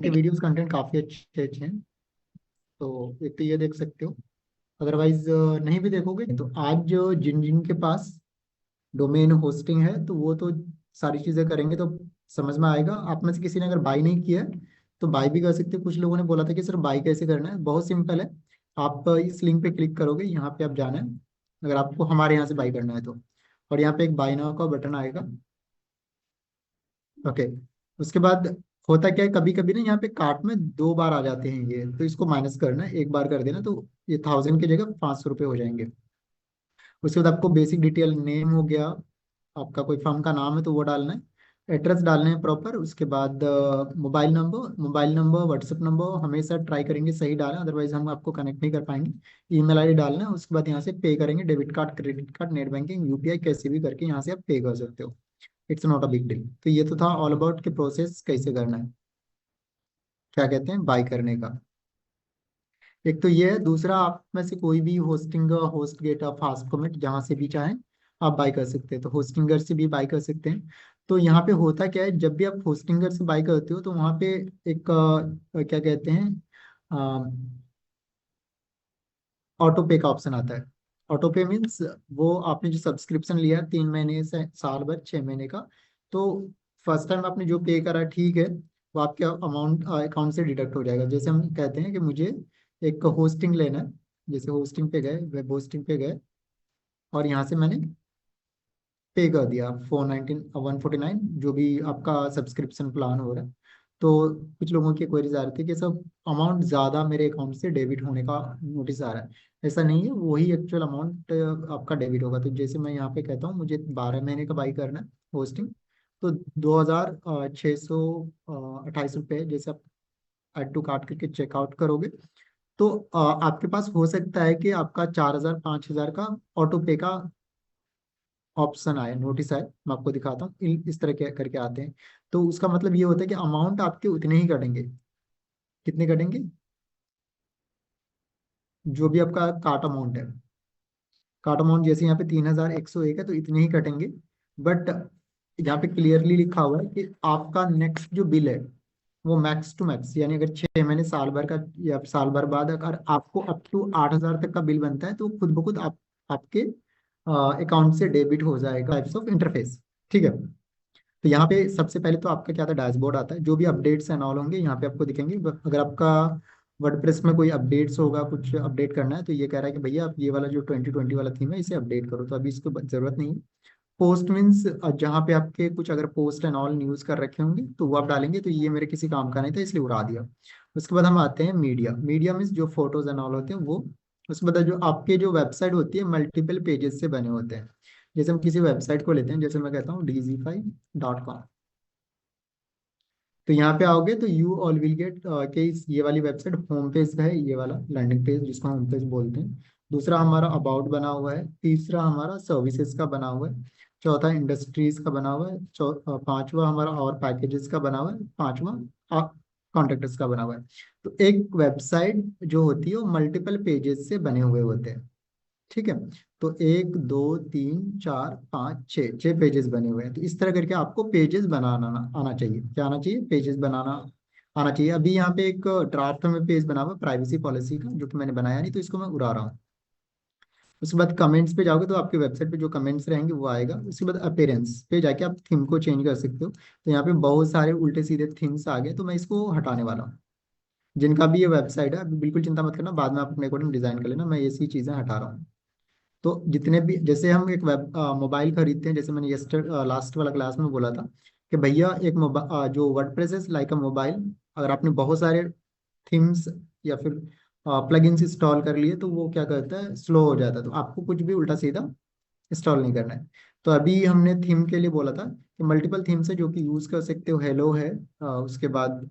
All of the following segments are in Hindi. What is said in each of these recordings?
के वीडियोस कंटेंट काफ़ी अच्छे अच्छे हैं। तो एक तो ये देख सकते हो। अदरवाइज नहीं भी देखोगे तो आज जिन जिन के पास डोमेन होस्टिंग है तो वो तो सारी चीज़ें करेंगे तो समझ में आएगा। आप में से किसी ने अगर बाई नहीं किया है तो बाई भी कर सकते हो। कुछ लोगों ने बोला था कि सर बाई कैसे करना है, बहुत सिंपल है। आप इस लिंक पे क्लिक करोगे, यहाँ पे आप जाना है अगर आपको हमारे यहाँ से बाई करना है तो। और यहाँ पे एक बाई नाउ का बटन आएगा। ओके। उसके बाद होता क्या है, कभी कभी ना यहाँ पे कार्ट में 2 बार आ जाते हैं ये, तो इसको माइनस करना है, एक बार कर देना तो ये 1000 की जगह 500 रुपये हो जाएंगे। उसके बाद आपको बेसिक डिटेल नेम हो गया, आपका कोई फर्म का नाम है तो वो डालना है, एड्रेस डालना है प्रॉपर। उसके बाद मोबाइल नंबर व्हाट्सएप नंबर हमेशा ट्राई करेंगे सही डालें, अदरवाइज हम आपको कनेक्ट नहीं कर पाएंगे। ईमेल आईडी डालना है। उसके बाद यहाँ से पे करेंगे, debit card credit card net banking UPI कैसे भी करके यहाँ से आप पे कर सकते हो। It's not a big deal. तो ये तो था ऑल अबाउट के प्रोसेस कैसे करना है, क्या कहते हैं बाय करने का। एक तो ये है। दूसरा, आप में से कोई भी होस्टिंग होस्ट गेट ऑफ फास्टकॉमेट जहाँ से भी चाहें आप बाय कर सकते हैं, तो होस्टिंगर से भी बाय कर सकते हैं। तो यहाँ पे होता क्या है, जब भी आप होस्टिंगर से बाय करते हो तो वहाँ पे एक क्या कहते हैं, ऑटो पे का ऑप्शन आता है। ऑटो पे मीन्स वो आपने जो सब्सक्रिप्शन लिया 3 महीने से साल भर 6 महीने का, तो फर्स्ट टाइम आपने जो पे करा ठीक है, वो आपके अमाउंट अकाउंट से डिडक्ट हो जाएगा। जैसे हम कहते हैं कि मुझे एक होस्टिंग लेना है, जैसे होस्टिंग पे गए, वेब होस्टिंग पे गए और यहाँ से मैंने पे कर दिया 149 जो भी आपका सब्सक्रिप्शन प्लान हो रहा है। तो कुछ लोगों की क्वेरीज आ रही थी कि सब अमाउंट ज़्यादा मेरे अकाउंट से डेबिट होने का नोटिस आ रहा है। ऐसा नहीं है, वही एक्चुअल अमाउंट आपका डेबिट होगा। तो जैसे मैं यहाँ पे कहता हूँ मुझे 12 महीने का बाई करना है होस्टिंग, तो 2628 रुपये जैसे आप ऐड टू कार्ट करके चेकआउट करोगे तो आपके पास हो सकता है कि आपका 4000 5000 का ऑटो पे का ऑप्शन आए, नोटिस आए। मैं आपको दिखाता हूँ, इस तरह के करके आते हैं। तो उसका मतलब ये होता है कि अमाउंट आपके उतने ही कटेंगे। कितने कटेंगे, जो भी आपका कार्ट अमाउंट है। कार्ट अमाउंट जैसे यहाँ पे 3101 है तो इतने ही कटेंगे। बट यहाँ पे क्लियरली लिखा हुआ है कि आपका नेक्स्ट जो बिल है वो मैक्स टू मैक्स, यानी अगर 6 महीने साल भर का या साल भर बाद अगर आपको अप टू 8000 तक का बिल बनता है तो खुद ब खुद आपके अकाउंट से डेबिट हो जाएगा, टाइप्स ऑफ इंटरफेस। ठीक है। तो यहाँ पे सबसे पहले तो आपका क्या था, डैशबोर्ड आता है, जो भी अपडेट्स एंड ऑल होंगे यहाँ पे आपको दिखेंगे। अगर आपका वर्डप्रेस में कोई अपडेट्स होगा, कुछ अपडेट करना है, तो ये कह रहा है कि भैया आप ये वाला जो 2020 वाला थीम है इसे अपडेट करो, तो अभी इसको जरूरत नहीं है। पोस्ट मीन्स जहाँ पे आपके कुछ अगर पोस्ट एंड ऑल न्यूज कर रखे होंगे तो वो आप डालेंगे, तो ये मेरे किसी काम का नहीं था इसलिए उड़ा दिया। उसके बाद हम आते हैं मीडिया। मीडिया मीन्स जो फोटोज एंड ऑल होते हैं वो। उसके बाद जो आपके जो वेबसाइट होती है मल्टीपल पेजेस से बने होते हैं। जैसे हम किसी वेबसाइट को लेते हैं, जैसे मैं कहता हूँ dz5.com, तो यहाँ पे आओगे तो यू ऑल विल गेट के ये वाली वेबसाइट होम पेज है, ये वाला लैंडिंग पेज जिसको होम पेज बोलते हैं। दूसरा हमारा अबाउट बना हुआ है। तीसरा हमारा सर्विसेज का बना हुआ है। चौथा इंडस्ट्रीज का बना हुआ है। पांचवा हमारा और पैकेजेस का बना हुआ है। पांचवा कॉन्टेक्ट्स का बना हुआ है। तो एक वेबसाइट जो होती है वो मल्टीपल पेजेस से बने हुए होते हैं। ठीक है। तो 1 2 3 4 5 6 पेजेस बने हुए हैं, तो इस तरह करके आपको पेजेस बनाना आना चाहिए। क्या आना चाहिए, पेजेस बनाना आना चाहिए। अभी यहाँ पे एक ड्राफ्ट में पेज बना हुआ है प्राइवेसी पॉलिसी का, जो कि मैंने बनाया नहीं तो इसको मैं उड़ा रहा हूँ। उसके बाद कमेंट्स पे जाओगे तो आपके वेबसाइट पे जो कमेंट्स रहेंगे वो आएगा। उसके बाद अपीयरेंस पे जाके आप थीम को चेंज कर सकते हो। तो यहाँ पे बहुत सारे उल्टे सीधे थीम्स आ गए, तो मैं इसको हटाने वाला हूँ। जिनका भी ये वेबसाइट है अभी बिल्कुल चिंता मत करना, बाद में आप अपने अकॉर्डिंग डिजाइन कर लेना, मैं ऐसी चीजें हटा रहा हूँ। तो जितने भी, जैसे हम एक वेब मोबाइल खरीदते हैं, जैसे मैंने यस्टर लास्ट वाला क्लास में बोला था कि भैया एक जो वर्डप्रेस है लाइक अ मोबाइल, अगर आपने बहुत सारे थीम्स या फिर प्लगइन्स इंस्टॉल कर लिए तो वो क्या करता है, स्लो हो जाता है। तो आपको कुछ भी उल्टा सीधा इंस्टॉल नहीं करना है। तो अभी हमने थीम के लिए बोला था कि मल्टीपल थीम्स है जो कि यूज कर सकते हो। हेलो है, उसके बाद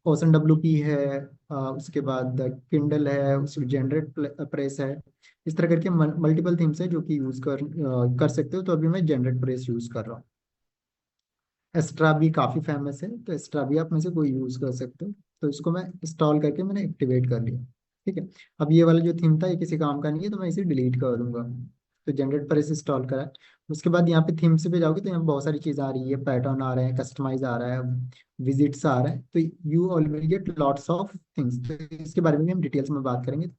ओशन डब्ल्यू पी है, उसके बाद किंडल है, उसमें जनरेट प्रेस है। इस तरह करके मल्टीपल थीम्स है जो कि यूज कर सकते हो। तो अभी मैं जनरेट प्रेस यूज कर रहा हूँ। एस्ट्रा भी काफी फेमस है, तो एस्ट्रा भी आप में से कोई यूज कर सकते हो। तो इसको मैं इंस्टॉल करके मैंने एक्टिवेट कर लिया। ठीक है। अब ये वाला जो थीम था ये किसी काम का नहीं है तो मैं इसे डिलीट कर दूंगा। तो जनरेट पर इसे इंस्टॉल करा है। उसके बाद यहाँ पे थीम्स पे जाओगे तो यहाँ पे बहुत सारी चीज़ आ रही है, पैटर्न आ रहे हैं, कस्टमाइज आ रहा है, विजिट्स आ रहा है, तो you all will get lots of things. तो इसके बारे में भी हम डिटेल्स में बात करेंगे।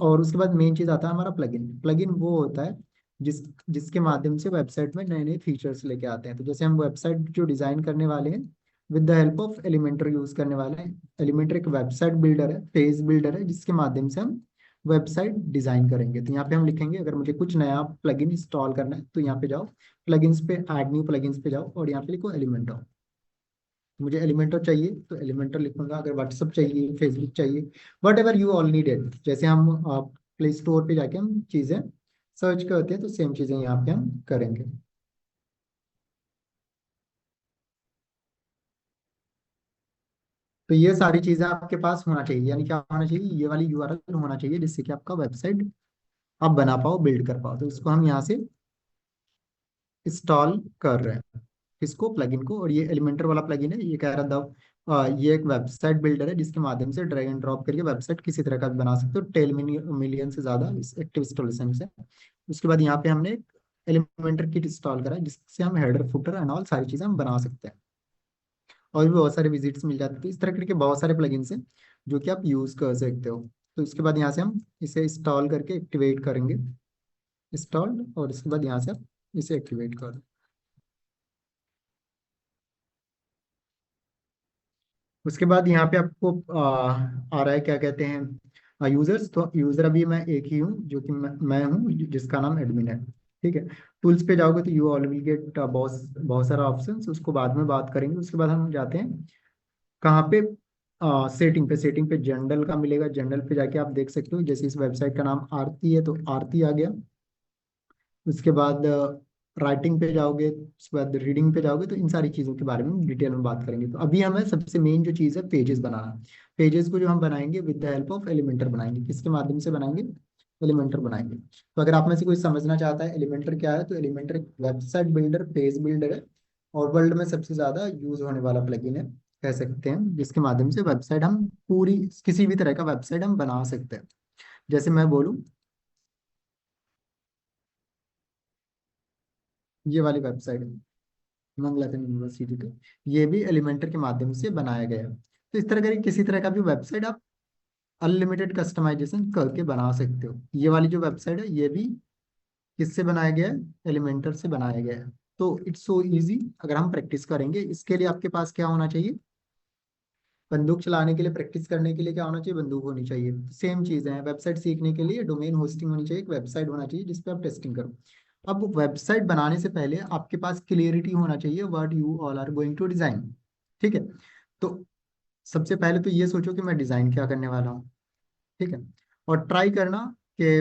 और उसके बाद मेन चीज़ आता है हमारा प्लगइन। प्लगइन वो होता है जिसके माध्यम से वेबसाइट में नए नए फीचर्स लेके आते हैं। तो जैसे हम वेबसाइट जो डिज़ाइन करने वाले हैं with the help of Elementor use करने वाले हैं। एलिमेंटर एक वेबसाइट बिल्डर है, पेज बिल्डर है, जिसके माध्यम से हम वेबसाइट डिजाइन करेंगे। तो यहाँ पे हम लिखेंगे अगर मुझे कुछ नया प्लगइन इंस्टॉल करना है तो यहाँ पे जाओ, प्लगइन्स पे, ऐड न्यू प्लगइन्स पे जाओ और यहाँ पे लिखो एलिमेंटर। मुझे एलिमेंटर चाहिए तो एलिमेंटर लिखूंगा। अगर व्हाट्सअप चाहिए, फेसबुक चाहिए, what ever you all needed, जैसे हम प्ले स्टोर पे जाके हम चीज़ें सर्च करते हैं तो सेम चीज़ें यहाँ पे हम करेंगे। तो ये सारी चीज़ें आपके पास होना चाहिए, यानी क्या होना चाहिए, ये वाली यूआरएल होना चाहिए जिससे कि आपका वेबसाइट आप बना पाओ, बिल्ड कर पाओ। तो इसको हम यहाँ से इंस्टॉल कर रहे हैं, इसको प्लगइन को। और ये एलिमेंटर वाला प्लगइन है, ये कह रहा था ये एक वेबसाइट बिल्डर है जिसके माध्यम से ड्रैग एंड ड्रॉप करके वेबसाइट किसी तरह का भी बना सकते हो, 10 मिलियन से ज़्यादा एक्टिव इंस्टॉलेशन है। उसके बाद यहाँ पे हमने एक एलिमेंटर किट इंस्टॉल करा है जिससे हम हेडर फुटर एंड ऑल सारी चीज़ें हम बना सकते हैं, और भी बहुत सारे विजिट्स मिल जाते हैं। तो इस तरह करके बहुत सारे प्लगइन्स हैं जो कि आप यूज़ कर सकते हो। तो इसके बाद यहाँ से हम इसे इंस्टॉल करके एक्टिवेट करेंगे, इंस्टॉल, और इसके बाद यहाँ से आप इसे एक्टिवेट कर दो। उसके बाद यहाँ पे आपको आ रहा है क्या कहते हैं यूजर्स। तो यूजर अभी मैं एक ही हूँ जो कि मैं हूँ जिसका नाम एडमिन है। ठीक है। टूल्स पे जाओगे तो यू ऑल विल गेट बहुत बहुत सारा ऑप्शंस, उसको बाद में बात करेंगे। उसके बाद हम जाते हैं कहाँ पे, सेटिंग पे। सेटिंग पे जनरल का मिलेगा, जनरल पे जाके आप देख सकते हो। जैसे इस वेबसाइट का नाम आरती है तो आरती आ गया। उसके बाद राइटिंग पे जाओगे, उसके बाद रीडिंग पे जाओगे, तो इन सारी चीज़ों के बारे में डिटेल में बात करेंगे। तो अभी हमें सबसे मेन जो चीज़ है पेजेस बनाना। पेजेस को जो हम बनाएंगे with the help of Elementor बनाएंगे। किसके माध्यम से बनाएंगे, एलिमेंटर बनाएंगे। तो अगर आप में से कोई समझना चाहता है एलिमेंटर क्या है, तो एलिमेंटर एक वेबसाइट बिल्डर, पेज बिल्डर है, और वर्ल्ड में सबसे ज़्यादा यूज होने वाला प्लगइन है कह सकते हैं, जिसके माध्यम से वेबसाइट हम पूरी, किसी भी तरह का वेबसाइट हम बना सकते हैं। जैसे मैं बोलूँ, ये वाली वेबसाइट है मंगलाचरण यूनिवर्सिटी का, ये भी एलिमेंटर के माध्यम से बनाया गया है। तो इस तरह का किसी तरह का भी वेबसाइट आप अनलिमिटेड कस्टमाइजेशन करके बना सकते हो। ये वाली जो वेबसाइट है ये भी किससे बनाया गया है, एलिमेंटर से बनाया गया है। तो इट्स सो इजी। अगर हम प्रैक्टिस करेंगे, इसके लिए आपके पास क्या होना चाहिए, बंदूक चलाने के लिए, प्रैक्टिस करने के लिए क्या होना चाहिए, बंदूक होनी चाहिए। सेम चीज़ है, वेबसाइट सीखने के लिए डोमेन होस्टिंग होनी चाहिए, एक वेबसाइट होना चाहिए जिस पे आप टेस्टिंग करो। अब वेबसाइट बनाने से पहले आपके पास क्लियरिटी होना चाहिए what you all are going to design. ठीक है। तो सबसे पहले तो ये सोचो कि मैं डिजाइन क्या करने वाला हूँ। ठीक है। और ट्राई करना कि,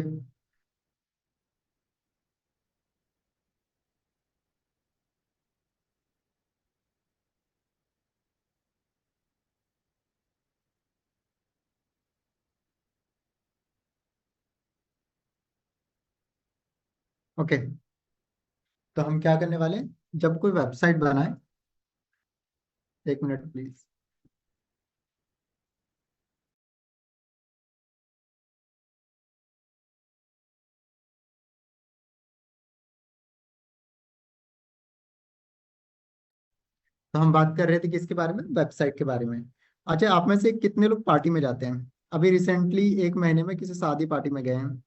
ओके, तो हम क्या करने वाले हैं, जब कोई वेबसाइट बनाए, एक मिनट प्लीज। तो हम बात कर रहे थे किसके बारे में, वेबसाइट के बारे में। अच्छा, आप में से कितने लोग पार्टी में जाते हैं, अभी रिसेंटली एक महीने में किसी शादी पार्टी में गए हैं।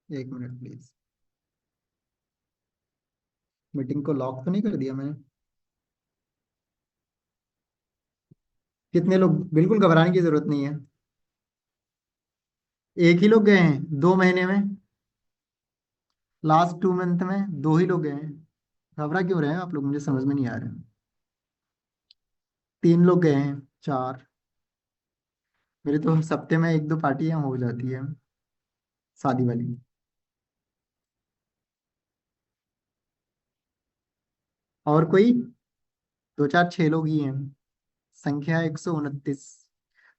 एक मिनट प्लीज, मीटिंग को लॉक तो नहीं कर दिया मैंने। कितने लोग, बिल्कुल घबराने की जरूरत नहीं है। एक ही लोग गए हैं 2 महीने में, लास्ट 2 मंथ में 2 ही लोग गए हैं। घबरा क्यों रहे हैं आप लोग, मुझे समझ में नहीं आ रहा है। 3 लोग गए हैं, 4। मेरे तो हफ्ते में 1-2 पार्टियां हो जाती है शादी वाली। और कोई, 2, 4, 6 लोग ही हैं, संख्या 129।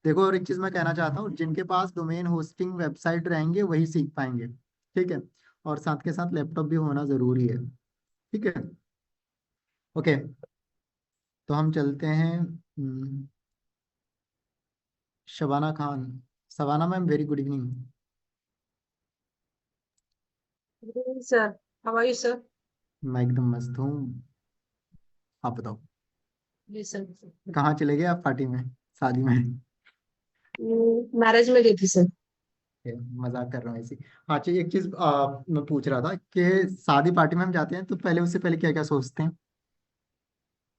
देखो, और एक चीज मैं कहना चाहता हूँ, जिनके पास डोमेन होस्टिंग वेबसाइट रहेंगे वही सीख पाएंगे। ठीक है। और साथ के साथ लैपटॉप भी होना जरूरी है। ठीक है। ओके, तो हम चलते हैं। Shabana Khan, Shabana ma'am, very good evening. Sir, how are you, sir? मैं एकदम मस्त हूँ। आप बताओ, जी सर। कहाँ चले गए आप पार्टी में, शादी में? मैरिज में गई थी सर। ये मजाक कर रहा हूँ ऐसी। हाँ चलिए, एक चीज मैं पूछ रहा था कि शादी पार्टी में हम जाते हैं तो पहले, उससे पहले क्या क्या सोचते हैं?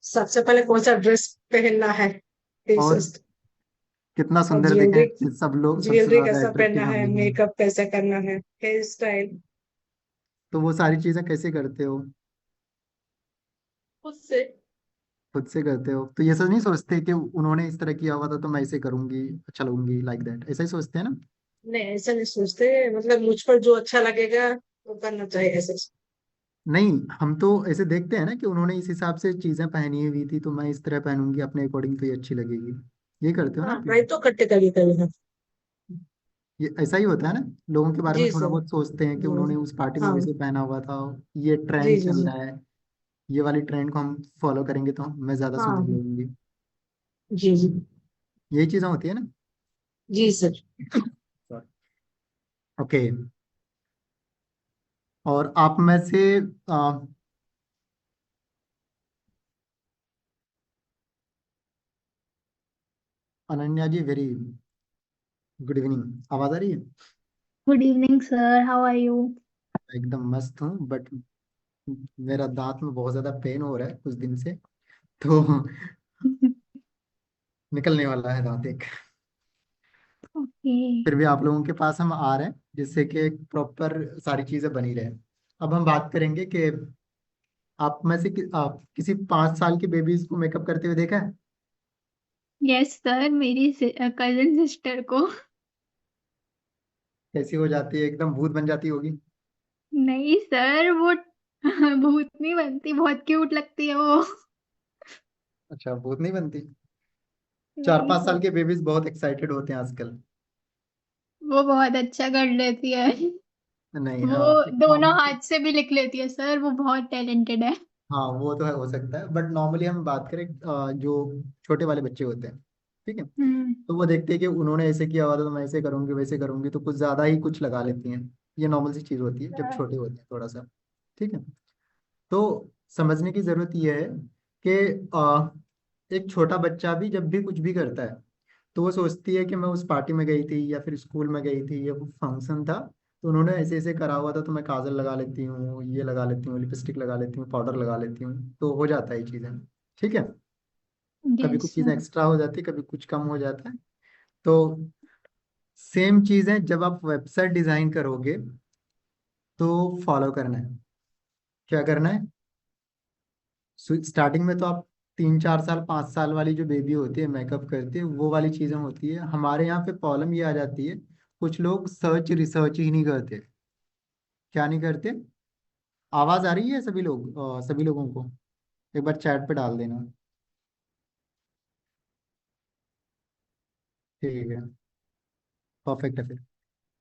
सबसे पहले कौन सा ड्रेस पहनना है, और टीशर्ट कितना और सुंदर ज्वेलरी। दिखें, सब लोग सबसे ज्वेलरी ज्यादा कैसा पहनना अट्रैक्टिव हम है, दिखें। मेकअप कैसे करना है, हेयर स्टाइल। तो वो सारी चीजें कैसे करते हो? उससे खुद से करते हो तो ये सब नहीं सोचते कि उन्होंने इस तरह किया हुआ था तो मैं ऐसे करूंगी, अच्छा लगूंगी, लाइक दैट, ऐसा ही सोचते हैं ना? नहीं, ऐसा नहीं सोचते। मतलब मुझ पर जो अच्छा लगेगा वो करना चाहिए ऐसे। नहीं, हम तो ऐसे देखते हैं ना कि उन्होंने इस हिसाब से चीजें पहनी हुई थी तो मैं इस तरह पहनूंगी अपने अकॉर्डिंग तो ये अच्छी लगेगी। ये करते हो ना हाँ, आप ट्राई भी? तो करते कभी कभी। हाँ। ये ऐसा ही होता है ना, लोगों के बारे में जी थोड़ा सर। बहुत सोचते हैं कि उन्होंने उस पार्टी में हाँ। वैसे पहना हुआ था, ये जी ट्रेंड जी चल जी। रहा है, ये वाली ट्रेंड को हम फॉलो करेंगे तो मैं ज्यादा सुंदर हाँ। लगूंगी। जी जी। यही चीजें होती है ना। जी सर। ओके। और आप में से अनन्या जी, वेरी गुड इवनिंग। आवाज आ रही है? Good evening, sir. How are you? एकदम मस्त हूँ, बट मेरा दांत में बहुत ज्यादा पेन हो रहा है कुछ दिन से, तो निकलने वाला है दांत एक। Okay. फिर भी आप लोगों के पास हम आ रहे हैं जिससे कि एक प्रॉपर सारी चीजें बनी रहे। अब हम बात करेंगे कि आप में से आप किसी 5 साल की बेबीज को मेकअप करते हुए देखा है? Yes, sir. मेरी कजिन सिस्टर को। कैसी हो जाती है, एकदम भूत बन जाती होगी। नहीं सर, वो भूत नहीं बनती, बहुत क्यूट लगती है वो। अच्छा, भूत नहीं बनती। चार नहीं पांच सर, साल के बेबीज बहुत एक्साइटेड होते हैं आजकल। वो बहुत अच्छा कर लेती है। नहीं, वो एक दोनों नॉर्मल। हाथ से भी लिख लेती है सर, वो बहुत टैलेंटेड है। हाँ वो तो है, हो सकता है, बट नॉर्मली हम बात करें जो छोटे वाले बच्चे होते हैं, ठीक है, हम्म। तो वो देखते हैं कि उन्होंने ऐसे किया हुआ था तो मैं ऐसे करूंगी वैसे करूंगी, तो कुछ ज्यादा ही कुछ लगा लेती हैं। ये नॉर्मल सी चीज होती है जब छोटे होते हैं थोड़ा सा, ठीक है। तो समझने की जरूरत यह है कि एक छोटा बच्चा भी जब भी कुछ भी करता है तो वो सोचती है कि मैं उस पार्टी में गई थी या फिर स्कूल में गई थी या वो फंक्शन था तो उन्होंने ऐसे ऐसे करा हुआ था तो मैं काजल लगा लेती हूँ, ये लगा लेती हूँ, लिपस्टिक लगा लेती हूँ, पाउडर लगा लेती हूँ, तो हो जाता है ये चीजें, ठीक है। कभी यस कुछ चीजें सर। एक्स्ट्रा हो जाती है, कभी कुछ कम हो जाता है। तो सेम चीजें जब आप वेबसाइट डिजाइन करोगे तो फॉलो करना है। क्या करना है? स्टार्टिंग में तो आप 3 4 साल 5 साल वाली जो बेबी होती है मेकअप करती है वो वाली चीजें होती है। हमारे यहाँ पे प्रॉब्लम ये आ जाती है, कुछ लोग सर्च रिसर्च ही नहीं करते। क्या नहीं करते? आवाज आ रही है सभी लोग, सभी लोगों को? एक बार चैट पे डाल देना। ठीक है, परफेक्ट है फिर।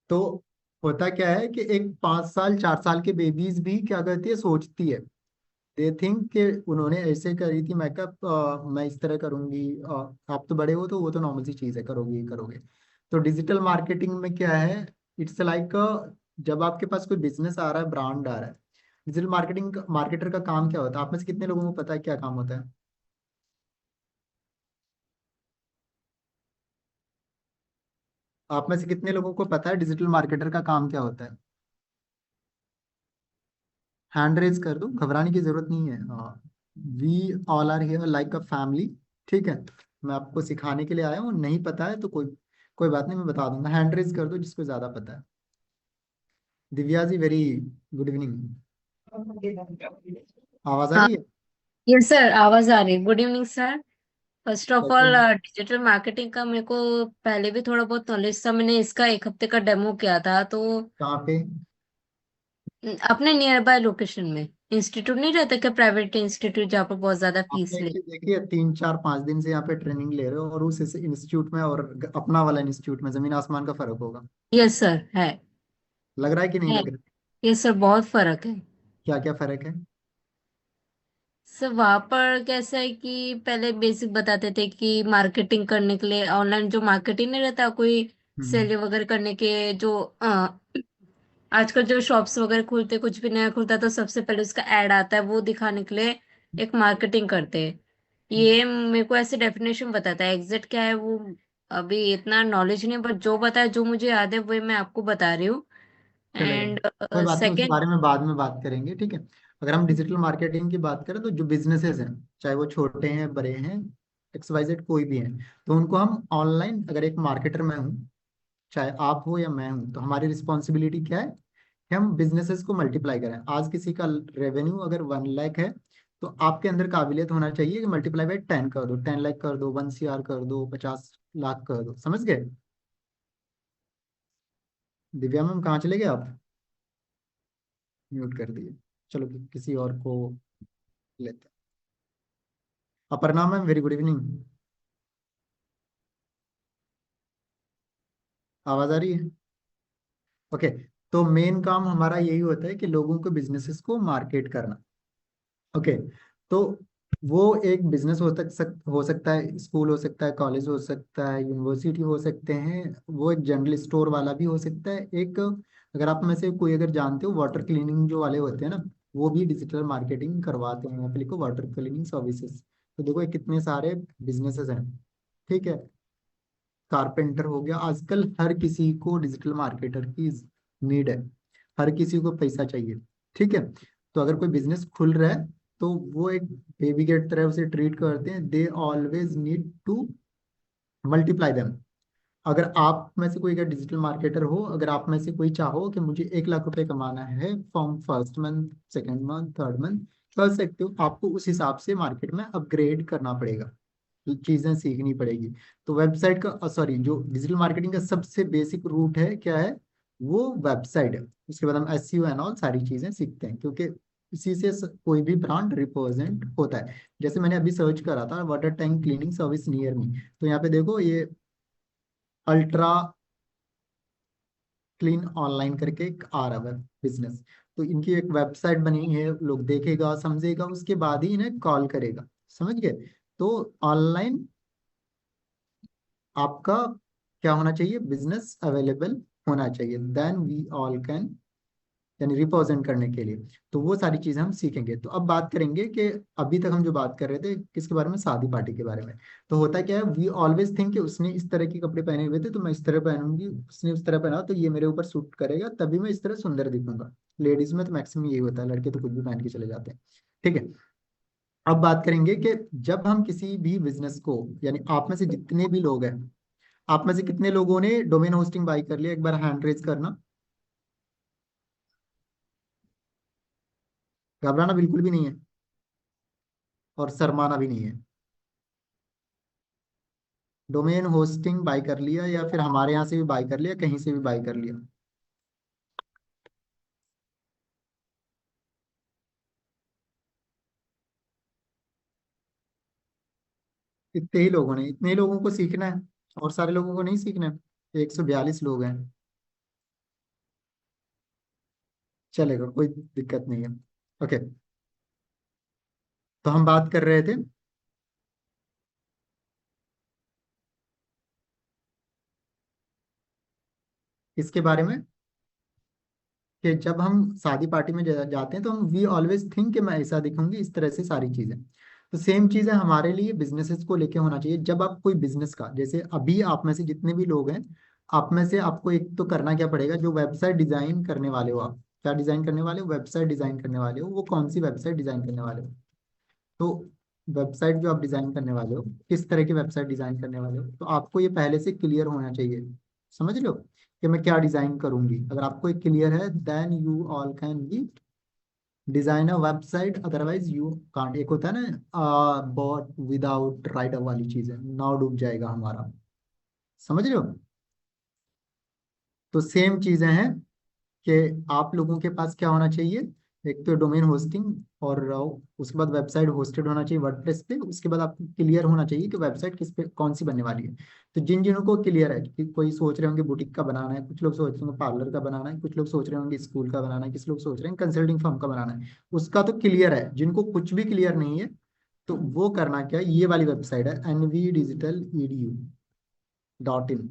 तो होता क्या है कि एक 5 साल 4 साल के बेबीज भी क्या करती है, सोचती है, दे थिंक कि उन्होंने ऐसे करी थी मेकअप, मैं इस तरह करूंगी, आप तो बड़े हो तो वो तो नॉर्मल सी चीज है, करोगे ही करोगे। तो डिजिटल मार्केटिंग में क्या है, इट्स लाइक, जब आपके पास कोई बिजनेस आ रहा है, ब्रांड आ रहा है, डिजिटल मार्केटिंग मार्केटर का काम क्या होता है? आप में से कितने लोगों को पता है क्या काम होता है? आप में से कितने लोगों को पता है डिजिटल मार्केटर का काम क्या होता है? हैंड रेज कर दो, घबराने की जरूरत नहीं है। We all are here like a family, ठीक है। मैं आपको सिखाने के लिए आया हूँ, नहीं पता है तो कोई कोई बात नहीं, मैं बता दूंगा। हैंड रेज कर दो जिसको ज्यादा पता है। Divya ji, very good evening. आवाज आ हाँ। रही है? यस सर, आवाज आ रही है। Good evening sir. First of कैसे ऑल, हैं? डिजिटल मार्केटिंग का मेरे को पहले भी थोड़ा बहुत नॉलेज था। मैंने इसका 1 हफ्ते का डेमो किया था, तो कहाँ पे? अपने नियर बाय लोकेशन में इंस्टीट्यूट नहीं रहता क्या, प्राइवेट इंस्टीट्यूट जहाँ पर बहुत ज्यादा आपने फीस एक ले। चीज देखी है, 3 4 5 दिन से यहाँ पे ट्रेनिंग ले रहे हो और उस इंस्टीट्यूट में और अपना वाला इंस्टीट्यूट में जमीन आसमान का फर्क होगा। यस सर, है। लग रहा है कि नहीं है। लग रहा? यस सर, बहुत फर्क है। क्या क्या फर्क है? सर वहाँ पर कैसा है कि पहले बेसिक बताते थे कि मार्केटिंग करने के लिए ऑनलाइन जो मार्केटिंग नहीं रहता, कोई हम्म। सेल वगैरह करने के जो आजकल जो शॉप्स वगैरह खुलते, कुछ भी नया खुलता है तो सबसे पहले उसका एड आता है, वो दिखाने के लिए एक मार्केटिंग करते हैं। ये मेरे को ऐसे डेफिनेशन बताता है, एग्जैक्ट क्या है वो अभी इतना नॉलेज नहीं, बट जो बताया, जो मुझे याद है वो मैं आपको बता रही हूँ। चलेगा, एंड कोई बात नहीं, उसके सेकंड। बारे में बाद में बात करेंगे, ठीक है। अगर हम डिजिटल मार्केटिंग की बात करें तो जो बिजनेसेस हैं, चाहे वो छोटे हैं बड़े हैं, XYZ कोई भी हैं, तो उनको हम ऑनलाइन, अगर एक मार्केटर मैं हूँ, चाहे आप हो या मैं हूँ, तो हमारी रिस्पॉन्सिबिलिटी क्या है कि हम बिजनेसेस को मल्टीप्लाई करें। आज किसी का रेवेन्यू अगर 1 लाख है, तो आपके अंदर काबिलियत होना चाहिए कि मल्टीप्लाई बाई 10 कर दो, 10 लाख कर दो, 1 CR कर दो, 50 लाख कर दो, समझ गए। दिव्या मैम कहाँ चले गए आप? म्यूट कर दिए। चलो किसी और को लेते हैं। Aparna ma'am, very good evening. आवाज आ रही है? ओके। तो मेन काम हमारा यही होता है कि लोगों को, बिजनेसेस को मार्केट करना। ओके। तो वो एक बिजनेस हो सकता है, स्कूल हो सकता है, कॉलेज हो सकता है, यूनिवर्सिटी हो सकते हैं, वो एक जनरल स्टोर वाला भी हो सकता है एक। अगर आप में से कोई अगर जानते हो, वाटर क्लीनिंग जो वाले होते हैं ना, वो भी डिजिटल मार्केटिंग करवाते हैं। यहाँ पे लिखो वाटर क्लीनिंग सर्विसेज। तो देखो ये कितने सारे बिजनेसेस हैं, ठीक है। कारपेंटर हो गया, आजकल हर किसी को डिजिटल मार्केटर की नीड है, हर किसी को पैसा चाहिए, ठीक है। तो अगर कोई बिजनेस खुल रहा है, तो वो एक बेबी के तरह उसे ट्रीट करते हैं। They always need to multiply them. अगर आप में से कोई अगर डिजिटल मार्केटर हो, अगर आप में से कोई चाहो कि मुझे 1 लाख रुपए कमाना है from first month, second month, third month, कर सकते हो। आपको उस हिसाब से मार्केट में अपग्रेड करना पड़ेगा, चीजें सीखनी पड़ेगी। तो वेबसाइट का, सॉरी, जो डिजिटल मार्केटिंग का सबसे बेसिक रूट है क्या है, वो वेबसाइट है। उसके बाद हम SEO एंड ऑल सारी चीजें सीखते हैं, क्योंकि इसी से कोई भी ब्रांड रिप्रेजेंट होता है। जैसे मैंने अभी सर्च करा था water tank cleaning service near me, तो यहाँ पे देखो ये अल्ट्रा क्लीन ऑनलाइन करके एक आ रहा है बिजनेस। तो इनकी एक वेबसाइट बनी है, लोग देखेगा समझेगा, उसके बाद ही इन्हें कॉल करेगा, समझ गए। तो ऑनलाइन आपका क्या होना चाहिए, बिजनेस अवेलेबल होना चाहिए, देन वी ऑल कैन, यानी रिप्रेजेंट करने के लिए। तो वो सारी चीजें हम सीखेंगे। तो अब बात करेंगे कि अभी तक हम जो बात कर रहे थे किसके बारे में, शादी पार्टी के बारे में। तो होता क्या है, वी ऑलवेज थिंक कि उसने इस तरह के कपड़े पहने हुए थे तो मैं इस तरह पहनूंगी, उसने उस तरह पहना तो ये मेरे ऊपर सूट करेगा, तभी मैं इस तरह सुंदर दिखूंगा। लेडीज में तो मैक्सिमम यही होता है, लड़के तो कुछ भी पहन के चले जाते हैं, ठीक है। अब बात करेंगे कि जब हम किसी भी बिजनेस को, यानी आप में से जितने भी लोग हैं, आप में से कितने लोगों ने डोमेन होस्टिंग बाय कर लिया, एक बार हैंड रेज करना। घबराना बिल्कुल भी नहीं है, और शर्माना भी नहीं है। डोमेन होस्टिंग बाय कर लिया, या फिर हमारे यहाँ से भी बाय कर लिया, कहीं से भी बाय कर लिया। इतने ही लोगों ने, इतने ही लोगों को सीखना है, और सारे लोगों को नहीं सीखना है। 142 लोग हैं, चलेगा, कोई दिक्कत नहीं है। ओके। तो हम बात कर रहे थे इसके बारे में कि जब हम शादी पार्टी में जाते हैं, तो हम वी ऑलवेज थिंक कि मैं ऐसा दिखूंगी, इस तरह से सारी चीजें। तो सेम चीजें हमारे लिए बिजनेसेस को लेके होना चाहिए। जब आप कोई बिजनेस का, जैसे अभी आप में से जितने भी लोग हैं, आप में से आपको एक तो करना क्या पड़ेगा, जो वेबसाइट डिजाइन करने वाले हो आप, क्या डिजाइन करने वाले हो, वेबसाइट डिजाइन करने वाले हो, वो कौन सी वेबसाइट डिजाइन करने वाले हो। तो वेबसाइट जो आप डिजाइन करने वाले हो, किस तरह की वेबसाइट डिजाइन करने वाले हो, तो आपको ये पहले से क्लियर होना चाहिए, समझ लो कि मैं क्या डिजाइन करूंगी। अगर आपको एक क्लियर है, then you all can be design a website, otherwise you can't. एक होता है ना बॉट विदाउट राइटर वाली चीज है, नाव डूब जाएगा हमारा, समझ रहे हो। तो सेम चीजें हैं कि आप लोगों के पास क्या होना चाहिए, एक तो डोमेन होस्टिंग, और उसके बाद वेबसाइट होस्टेड होना चाहिए वर्डप्रेस पे। उसके बाद आपको क्लियर होना चाहिए कि वेबसाइट किस पे कौन सी बनने वाली है। तो जिन जिनों को क्लियर है कि कोई सोच रहे होंगे बुटीक का बनाना है, कुछ लोग सोच रहे होंगे पार्लर का बनाना है, कुछ लोग सोच रहे होंगे स्कूल का बनाना है, कुछ लोग सोच रहे हैं कंसल्टिंग फर्म का बनाना है, उसका तो क्लियर है। जिनको कुछ भी क्लियर नहीं है, तो वो करना क्या है, ये वाली वेबसाइट है nvdigitaledu.in,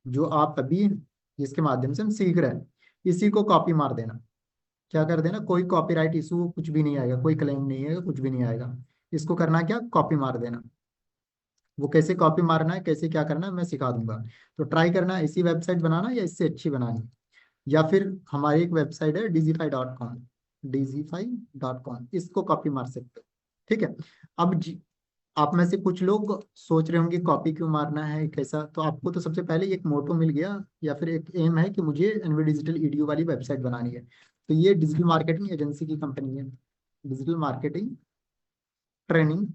जो आप अभी जिसके माध्यम से हम सीख रहे हैं। इसी को कॉपी मार देना। क्या कर देना, कोई कॉपीराइट इशू कुछ भी नहीं आएगा, कोई क्लेम नहीं आएगा, कुछ भी नहीं आएगा। इसको करना क्या, कॉपी मार देना। वो कैसे कॉपी मारना है, कैसे क्या करना है, मैं सिखा दूंगा। तो ट्राई करना इसी वेबसाइट बनाना या इससे अच्छी बनानी, या फिर हमारी एक वेबसाइट है digify.com, digify.com, इसको कॉपी मार सकते हो। ठीक है। अब आप में से कुछ लोग सोच रहे होंगे कॉपी क्यों मारना है कैसा, तो आपको तो सबसे पहले एक मोटो मिल गया, या फिर एक एम है कि मुझे एनवी डिजिटल ईडीयू वाली वेबसाइट बनानी है। तो ये डिजिटल मार्केटिंग एजेंसी की कंपनी है, डिजिटल मार्केटिंग ट्रेनिंग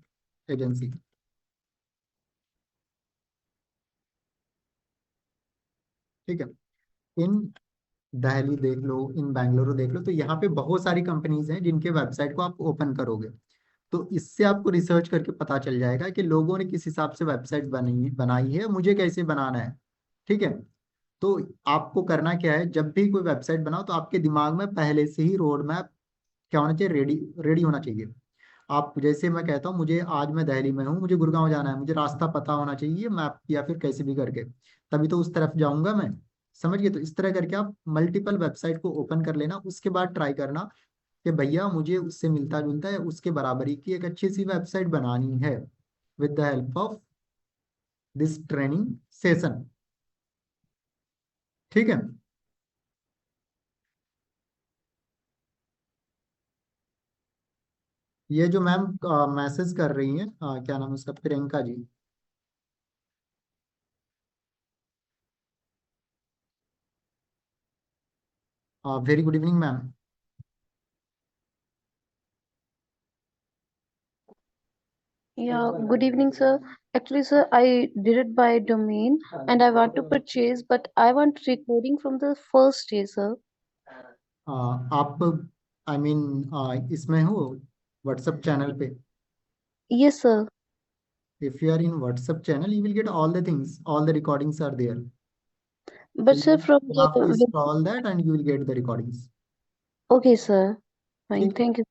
एजेंसी। ठीक है। इन दिल्ली देख लो, इन बेंगलुरु देख लो, तो यहाँ पे बहुत सारी कंपनीज हैं जिनके वेबसाइट को आप ओपन करोगे, तो इससे आपको रिसर्च करके पता चल जाएगा कि लोगों ने किस हिसाब से वेबसाइट बनी बनाई है, मुझे कैसे बनाना है। ठीक है। तो आपको करना क्या है, जब भी कोई वेबसाइट बनाओ तो आपके दिमाग में पहले से ही रोड मैप क्या होना चाहिए, रेडी रेडी होना चाहिए। आप जैसे मैं कहता हूँ, मुझे आज मैं दिल्ली में हूँ, मुझे गुड़गांव जाना है, मुझे रास्ता पता होना चाहिए मैप या फिर कैसे भी करके, तभी तो उस तरफ जाऊंगा मैं। समझ गए। तो इस तरह करके आप मल्टीपल वेबसाइट को ओपन कर लेना, उसके बाद ट्राई करना कि भैया मुझे उससे मिलता जुलता है, उसके बराबरी की एक अच्छी सी वेबसाइट बनानी है with the help of this training session. ठीक है। ये जो मैम मैसेज कर रही हैं, क्या नाम है उसका, Priyanka ji. Very good evening ma'am. Yeah, good evening, sir. Actually, sir, I did it by domain and I want to purchase, but I want recording from the first day, sir. आप आई मीन इसमें हो व्हाट्सएप चैनल पे। Yes, sir. If you are in WhatsApp channel you will get all the things, all the recordings are there. So But, sir, you from have to the. install that and you will get the recordings। Okay, sir. Fine. ठीक है। Thank you.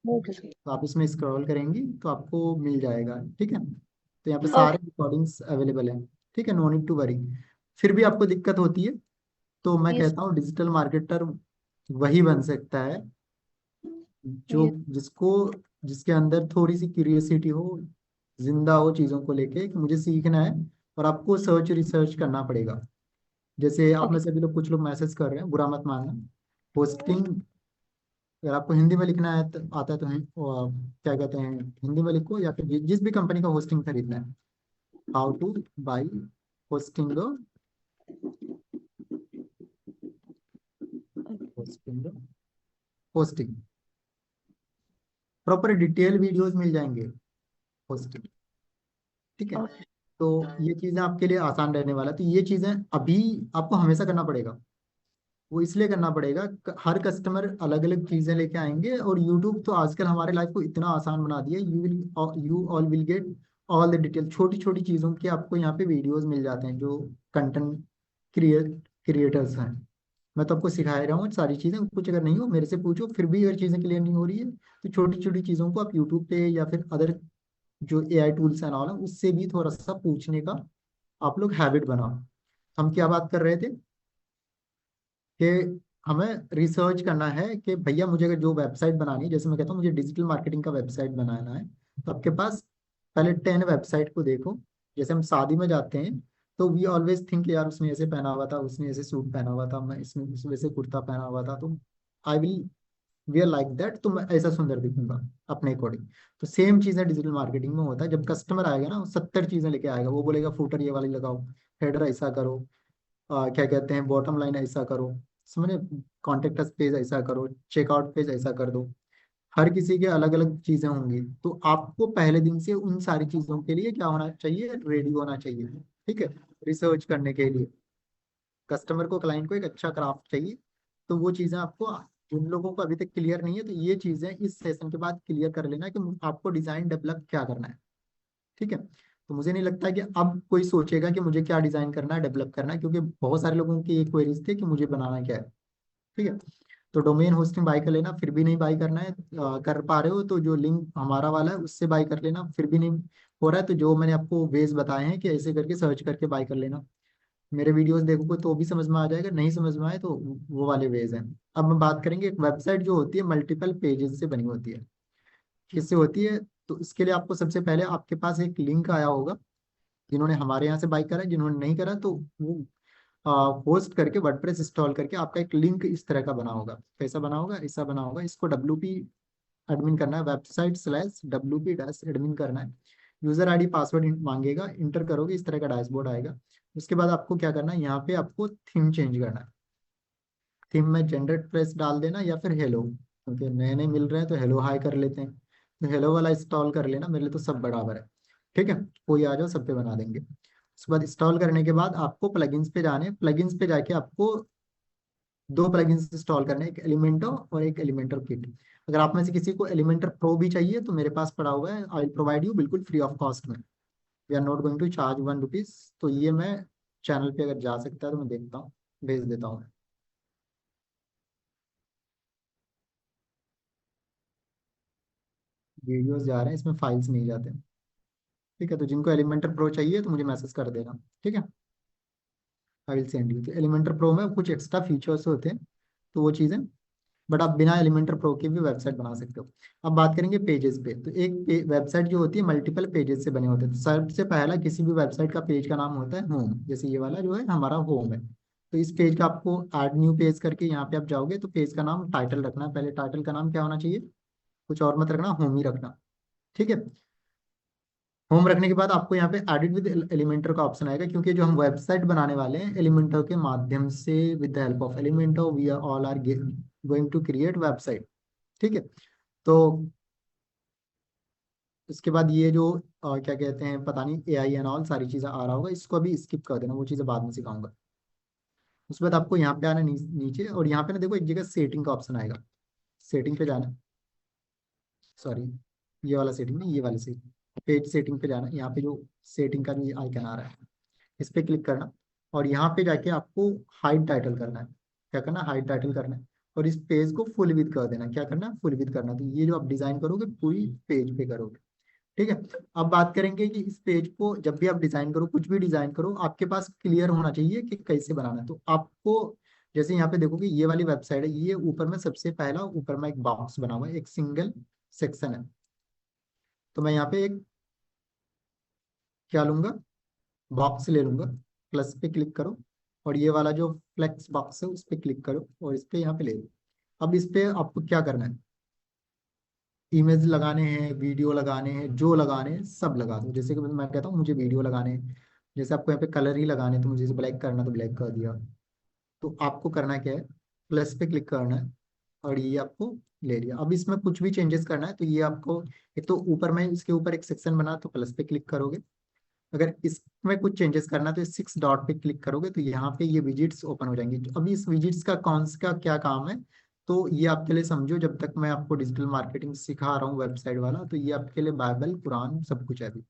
Okay, sir. तो आप इसमें स्क्रॉल करेंगी तो आपको मिल जाएगा। ठीक है। तो यहाँ पे सारे Okay. रिकॉर्डिंग्स अवेलेबल हैं। ठीक है, नो नीड टू वरी। फिर भी आपको दिक्कत होती है तो मैं Yes. कहता हूँ डिजिटल मार्केटर वही बन सकता है जो Yes. जिसको जिसके अंदर थोड़ी सी क्यूरियोसिटी हो, जिंदा हो चीज़ों को लेके कि मुझे सीखना है, और आपको सर्च रिसर्च करना पड़ेगा। जैसे आप में Okay. से भी लोग, कुछ लोग मैसेज कर रहे हैं, बुरा मत मानना। पोस्टिंग अगर आपको हिंदी में लिखना है तो आता है तो क्या कहते हैं, हिंदी में लिखो, या फिर जिस भी कंपनी का होस्टिंग खरीदना है, how to buy hosting hosting hosting, proper detail videos मिल जाएंगे होस्टिंग। ठीक है। Okay. तो ये चीज़ें आपके लिए आसान रहने वाला है। तो ये चीज़ें अभी आपको हमेशा करना पड़ेगा। वो इसलिए करना पड़ेगा, हर कस्टमर अलग अलग चीजें लेके आएंगे, और यूट्यूब तो आजकल हमारे लाइफ को इतना आसान बना दिया, you all will get all the detail, छोटी छोटी चीजों के आपको यहाँ पे वीडियोस मिल जाते हैं जो कंटेंट क्रिएटर्स हैं। मैं तो आपको सिखा रहा हूँ सारी चीजें, कुछ अगर नहीं हो मेरे से पूछो, फिर भी अगर चीजें क्लियर नहीं हो रही है तो छोटी छोटी चीजों को आप यूट्यूब पे या फिर अदर जो एआई टूल्स हैं ऑल, उससे भी थोड़ा सा पूछने का आप लोग हैबिट बनाओ। हम क्या बात कर रहे थे कि हमें रिसर्च करना है कि भैया मुझे अगर जो वेबसाइट बनानी है, जैसे मैं कहता हूँ मुझे डिजिटल मार्केटिंग का वेबसाइट बनाना है, तो आपके पास पहले 10 वेबसाइट को देखो। जैसे हम शादी में जाते हैं तो वी ऑलवेज थिंक यार उसने ऐसे पहना हुआ था, उसने ऐसे सूट पहना हुआ था, मैं इसमें इस वैसे कुर्ता पहना हुआ था, तो I will wear like that, तो मैं ऐसा सुंदर दिखूंगा अपने अकॉर्डिंग। तो सेम चीज़ें डिजिटल मार्केटिंग में होता है। जब कस्टमर आएगा ना, वो 70 चीज़ें लेके आएगा, वो बोलेगा फूटर ये वाली लगाओ, हेडर ऐसा करो, क्या कहते हैं बॉटम लाइन ऐसा करो, समझे, कॉन्टेक्ट अस पेज ऐसा करो, चेकआउट पेज ऐसा कर दो। हर किसी के अलग अलग चीजें होंगी, तो आपको पहले दिन से उन सारी चीजों के लिए क्या होना चाहिए, रेडी होना चाहिए। ठीक है। रिसर्च करने के लिए कस्टमर को, क्लाइंट को एक अच्छा क्राफ्ट चाहिए। तो वो चीजें आपको, जिन लोगों को अभी तक क्लियर नहीं है, तो ये चीजें इस सेशन के बाद क्लियर कर लेना कि आपको डिजाइन डेवलप क्या करना है। ठीक है। तो मुझे नहीं लगता कि अब कोई सोचेगा कि मुझे क्या डिजाइन करना है, डेवलप करना है, क्योंकि बहुत सारे लोगों की ये क्वेरीज थे कि मुझे बनाना क्या है। ठीक है। तो डोमेन होस्टिंग बाय कर लेना, फिर भी नहीं बाय करना है, कर पा रहे हो तो जो लिंक हमारा वाला है उससे बाय कर लेना, फिर भी नहीं हो रहा है तो जो मैंने आपको वेज बताए हैं कि ऐसे करके सर्च करके बाय कर लेना। मेरे वीडियोस देखोगे तो भी समझ में आ जाएगा, नहीं समझ में आए तो वो वाले वेज हैं। अब हम बात करेंगे, एक वेबसाइट जो होती है मल्टीपल पेजेस से बनी होती है, किससे होती है? तो इसके लिए आपको सबसे पहले आपके पास एक लिंक आया होगा, जिन्होंने हमारे यहाँ से बाई करा है, जिन्होंने नहीं करा तो वो होस्ट करके वर्डप्रेस इंस्टॉल करके आपका एक लिंक इस तरह का बना होगा। कैसा बना होगा? ऐसा बना होगा। इसको WP एडमिन करना है, website/WP-admin करना है। यूजर आईडी पासवर्ड मांगेगा, इंटर करोगे इस तरह का डैशबोर्ड आएगा। उसके बाद आपको क्या करना है, यहाँ पे आपको थीम चेंज करना है। थीम में जनरेट प्रेस डाल देना या फिर हेलो, क्योंकि नए नए मिल रहे हैं तो हेलो हाई कर लेते हैं, तो हेलो वाला इंस्टॉल कर लेना, मेरे लिए तो सब बराबर है। ठीक है, कोई आ जाओ सब पे बना देंगे। उसके बाद इंस्टॉल करने के बाद आपको प्लगइन्स पे जाने, प्लगइन्स पे जाके आपको दो प्लगइन्स इंस्टॉल करने हैं, एक एलिमेंटो और एक एलिमेंटर किट। अगर आप में से किसी को एलिमेंटर प्रो भी चाहिए तो मेरे पास पड़ा हुआ है, आई प्रोवाइड यू बिल्कुल फ्री ऑफ कॉस्ट में। We are not going to charge 1 rupees. तो ये मैं चैनल पे अगर जा सकता है तो मैं देखता हूँ, भेज देता हूँ। वीडियोस जा रहे हैं, इसमें फाइल्स नहीं जाते। ठीक है, तो जिनको एलिमेंटर प्रो चाहिए तो मुझे मैसेज कर देना। ठीक है, आई विल सेंड यू। तो एलिमेंटर प्रो में कुछ एक्स्ट्रा फीचर्स होते हैं, तो वो चीज़ें, बट आप बिना एलिमेंटर प्रो के भी वेबसाइट बना सकते हो। अब बात करेंगे पेजेस पे। तो एक वेबसाइट जो होती है मल्टीपल पेजेस से बने होते हैं। तो सबसे पहला किसी भी वेबसाइट का पेज का नाम होता है होम, जैसे ये वाला जो है हमारा होम है। तो इस पेज का आपको ऐड न्यू पेज करके यहाँ पे आप जाओगे तो पेज का नाम टाइटल रखना है। पहले टाइटल का नाम क्या होना चाहिए? कुछ और मत रखना, होम ही रखना। ठीक है, होम रखने के बाद आपको यहाँ पे एडिट विद एलिमेंटर का ऑप्शन आएगा, क्योंकि जो हम वेबसाइट बनाने वाले हैं एलिमेंटर के माध्यम से, with the help of Elementor we are all are going to create website. ठीक है, तो उसके बाद ये जो क्या कहते हैं, पता नहीं AI एंड ऑल सारी चीज़ें आ रहा होगा, इसको अभी स्किप कर देना, वो चीज़ें बाद में सिखाऊंगा। उसके बाद आपको यहाँ पे आना नीचे, और यहाँ पे ना देखो एक जगह सेटिंग का ऑप्शन आएगा। सेटिंग पे जाना, सॉरी ये वाला सेटिंग नहीं, ये वाला सेटिंग, पेज सेटिंग पे जाना। यहाँ पे जो सेटिंग का जो आइकन आ रहा है इस पे क्लिक करना, और यहाँ पे जाके आपको हाइड टाइटल करना है। क्या करना? हाइड टाइटल करना है। और इस पेज को फुल विथ कर देना। क्या करना? फुल विथ करना। तो ये जो आप डिजाइन करोगे पूरी पेज पे करोगे। ठीक है, अब बात करेंगे कि इस पेज को जब भी आप डिजाइन करो, कुछ भी डिजाइन करो, आपके पास क्लियर होना चाहिए कि कैसे बनाना है। तो आपको जैसे यहाँ पे देखोगे ये वाली वेबसाइट है, ये ऊपर में सबसे पहला ऊपर में एक बॉक्स बना हुआ है, एक सिंगल सेक्शन है। तो मैं यहाँ पे एक क्या लूंगा, बॉक्स ले लूंगा। प्लस पे क्लिक करो, और ये वाला जो फ्लेक्स बॉक्स है उस पे क्लिक करो, और इस पे यहाँ पे ले लो। अब इस पे आपको क्या करना है, इमेज लगाने हैं, वीडियो लगाने हैं, जो लगाने हैं सब लगा दो। जैसे कि मैं कहता हूँ मुझे वीडियो लगाने हैं, जैसे आपको यहाँ पे कलर ही लगाने हैं, तो मुझे ब्लैक करना तो ब्लैक कर दिया। तो आपको करना क्या है, प्लस पे क्लिक करना है, और ये आपको ले लिया। अब इसमें कुछ भी चेंजेस करना है तो ये आपको, एक तो ऊपर में इसके ऊपर एक सेक्शन बना तो प्लस पे क्लिक करोगे। अगर इसमें कुछ चेंजेस करना है तो 6 डॉट पे क्लिक करोगे, तो यहाँ पे ये विजिट्स ओपन हो जाएंगी। तो अभी इस विजिट्स का कौन सा क्या काम है, तो ये आपके लिए समझो, जब तक मैं आपको डिजिटल मार्केटिंग सिखा रहा हूँ वेबसाइट वाला, तो ये आपके लिए बाइबल कुरान सब कुछ है अभी।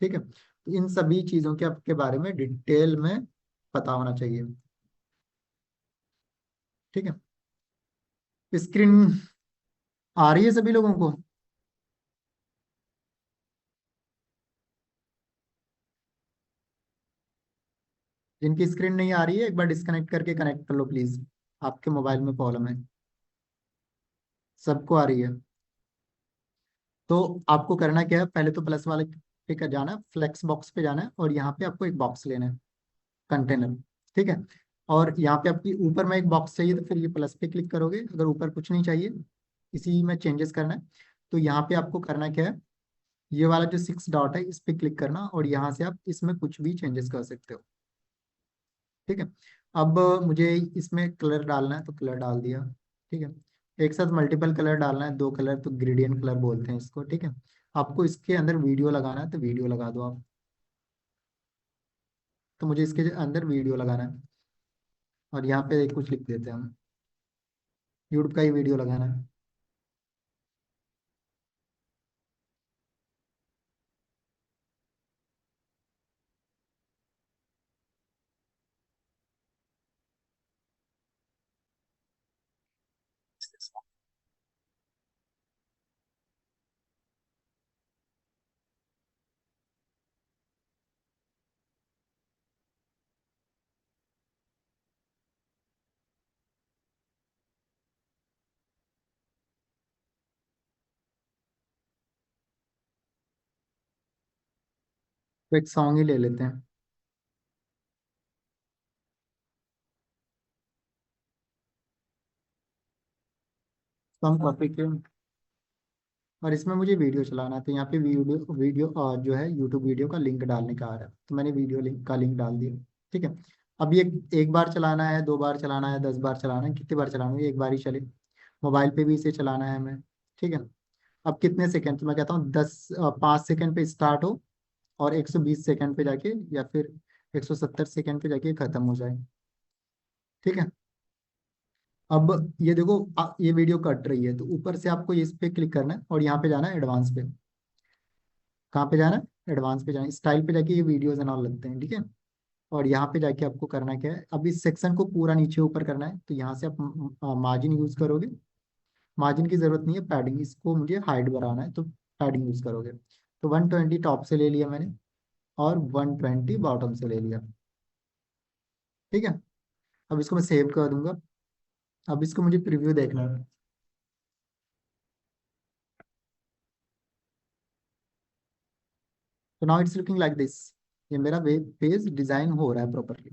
ठीक है, तो इन सभी चीज़ों के आपके बारे में डिटेल में पता होना चाहिए। ठीक है, स्क्रीन आ रही है सभी लोगों को? जिनकी स्क्रीन नहीं आ रही है एक बार डिस्कनेक्ट करके कनेक्ट कर लो प्लीज, आपके मोबाइल में प्रॉब्लम है। सबको आ रही है? तो आपको करना क्या है, पहले तो प्लस वाले पे कर जाना है, फ्लेक्स बॉक्स पे जाना है, और यहाँ पे आपको एक बॉक्स लेना है, कंटेनर। ठीक है, और यहाँ पे आपकी ऊपर में एक बॉक्स चाहिए, तो फिर ये प्लस पे क्लिक करोगे। अगर ऊपर कुछ नहीं चाहिए, इसी में चेंजेस करना है, तो यहाँ पे आपको करना क्या है, ये वाला जो 6 डॉट है इस पे क्लिक करना, और यहाँ से आप इसमें कुछ भी चेंजेस कर सकते हो। ठीक है, अब मुझे इसमें कलर डालना है तो कलर डाल दिया। ठीक है, एक साथ मल्टीपल कलर डालना है, 2 कलर तो ग्रेडियंट कलर बोलते हैं इसको। ठीक है, आपको इसके अंदर वीडियो लगाना है तो वीडियो लगा दो आप। तो मुझे इसके अंदर वीडियो लगाना है, और यहाँ पे कुछ लिख देते हैं हम, यूट्यूब का ही वीडियो लगाना है। तो एक सॉन्ग ही ले लेते हैं। तो हम कॉपी के, और इसमें मुझे वीडियो चलाना है, तो यहाँ पे वीडियो वीडियो जो है यूट्यूब वीडियो का लिंक डालने का आ रहा है, तो मैंने वीडियो लिंक का लिंक डाल दिया। ठीक है। अब ये एक बार चलाना है, 2 बार चलाना है, 10 बार चलाना है, कितनी बार चलाना है, ये एक बार ही चले। मोबाइल पे भी इसे चलाना है हमें। ठीक है। अब कितने सेकंड, तो मैं कहता हूँ 5 सेकंड पे स्टार्ट हो और 120 सेकंड पे जाके या फिर 170 सेकंड पे जाके खत्म हो जाए। ठीक है। अब ये देखो, ये वीडियो कट रही है, तो ऊपर से आपको इस पे क्लिक करना है और यहाँ पे जाना है एडवांस पे। कहाँ पे जाना है, एडवांस पे जाना है, स्टाइल पे जाके ये वीडियोज एंड ऑल लगते हैं। ठीक है। और यहाँ पे जाके आपको करना क्या है, अब इस सेक्शन को पूरा नीचे ऊपर करना है, तो यहाँ से आप मार्जिन यूज करोगे। मार्जिन की जरूरत नहीं है, पैडिंग, इसको मुझे हाइट बढ़ाना है तो पैडिंग यूज करोगे। तो 120 टॉप से ले लिया मैंने और 120 बॉटम से ले लिया। ठीक है। अब इसको मैं सेव कर दूंगा। अब इसको मुझे प्रीव्यू देखना है। तो now it's looking like this. ये मेरा वेब पेज डिजाइन हो रहा है प्रॉपरली।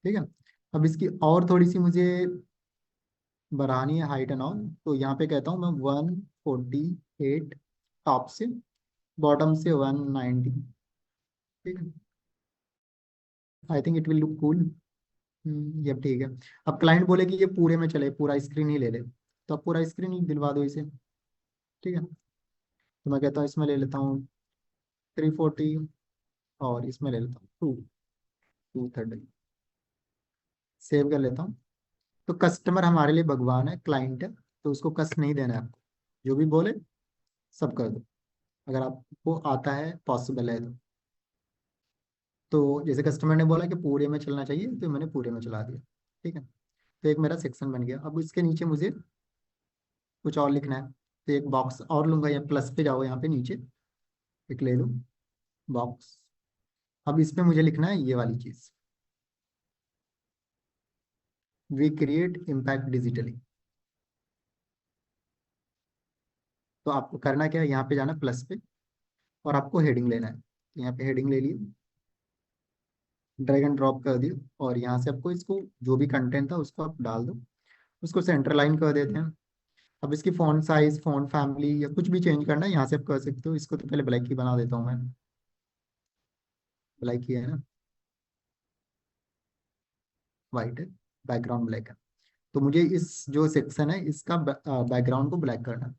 ठीक है। अब इसकी और थोड़ी सी मुझे बढ़ानी है हाइट एंड ऑल, तो यहाँ पे कहता हूँ मैं 148 टॉप से, बॉटम से 190। ठीक है। I think it will look cool. ये अब ठीक है। अब क्लाइंट बोले कि ये पूरे में चले, पूरा स्क्रीन ही ले ले, तो अब पूरा स्क्रीन ही दिलवा दो इसे। ठीक है। तो मैं कहता हूँ इसमें ले लेता हूँ 340 और इसमें ले लेता हूँ 230। सेव कर लेता हूँ। तो कस्टमर हमारे लिए भगवान है, क्लाइंट है, तो उसको कष्ट नहीं देना है आपको, जो भी बोले सब कर दो, अगर आपको आता है, पॉसिबल है तो जैसे कस्टमर ने बोला कि पूरे में चलना चाहिए, तो मैंने पूरे में चला दिया। ठीक है। तो एक मेरा सेक्शन बन गया। अब इसके नीचे मुझे कुछ और लिखना है, तो एक बॉक्स और लूंगा, या प्लस पे जाओ, यहाँ पे नीचे एक ले लो बॉक्स। अब इसमें मुझे लिखना है ये वाली चीज, वी क्रिएट इम्पैक्ट डिजिटली। तो आपको करना क्या है, यहाँ पे जाना प्लस पे और आपको हेडिंग लेना है, यहाँ पे हेडिंग ले लिए, ड्रैग एंड ड्रॉप कर दियो, और यहाँ से आपको इसको जो भी कंटेंट था उसको आप डाल दो, उसको सेंटर लाइन कर देते हैं। अब इसकी फॉन्ट साइज, फॉन्ट फैमिली या कुछ भी चेंज करना है यहाँ से आप कर सकते हो। इसको तो पहले ब्लैक ही बना देता हूँ मैं, ब्लैक ही है ना, वाइट है, बैकग्राउंड ब्लैक है। तो मुझे इस जो सेक्शन है इसका बैकग्राउंड को ब्लैक करना है।